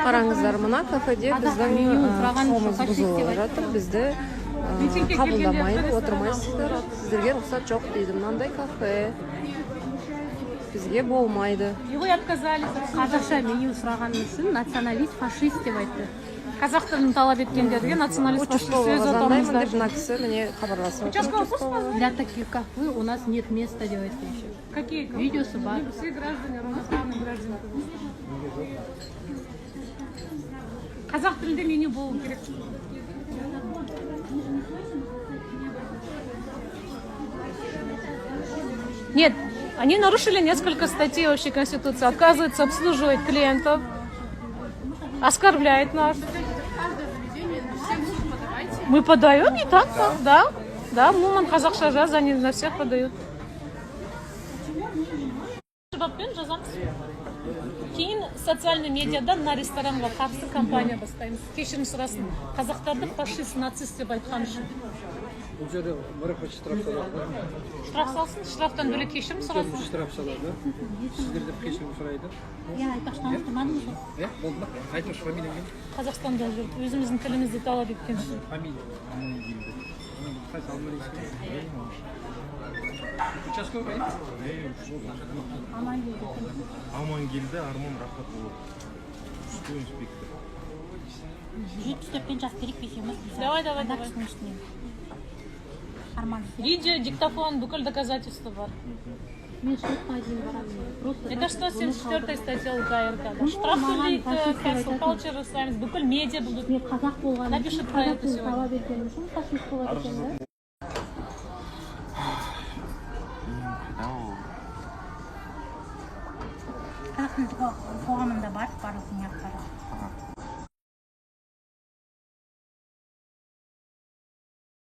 Қараңыздар, мына кафеде біздің құқығымыз бұзылып жатыр. Бізді қабылдамайды, отырмайсыздар. Сіздерге рұқсат жоқ дейді. Мынандай кафе бізге болмайды. Его отказали. Қазақша меню сұрағаны үшін националист, фашист деп айтты. Қазақ тілін талап еткендерге националист, фашист сөз отамыздар. Мына кісі міне хабарласып отыр. Для таких, как вы, у нас нет места, деп айтты еще. Какие? Видеосы бар. Все граждане, равноправные граждане. Қазақ тілінде меню болу керек. Нет, они нарушили несколько статей общей Конституции. Отказываются обслуживать клиентов, оскорбляет нас. Мы подаем и так, да. Да, Муман қазақша жаз, они на всех подают. Кейін социальный медиада на ресторанға қарсы компания бастаймыз. Кешірім сұрасын. Қазақтарды фашист, нацист деп айтқан үшін. Бұл жерде мұрақат штраф салады. Штраф салсын, штрафтан бөлек кешірім сұрасын. Штраф салады. Сіздерде кешірім сұрайды. Айтпақшынан тұрмадыңыз ғой. Болды ма? Айтыңызшы фамилия кім? Қазақстанда жүріп, өзіміздің тілімізді талап еткен үшін. Фамилия. Участковый? Амангелді Арман Рахатұлы. Что инспектор? Жетістеппен жас керек бесеміз. Давай. Видео, диктофон, бүкіл доказательства бар. Мен шыққа дейін барамын. Это 174 статья УК РК. Штраф төлейді, culture жасаймыз, бүкіл медиа будут. Мен қазақ болғаным Напиши про это сегодня. талап еткен үшін фашист болады екен, да? Қазақ қоғамында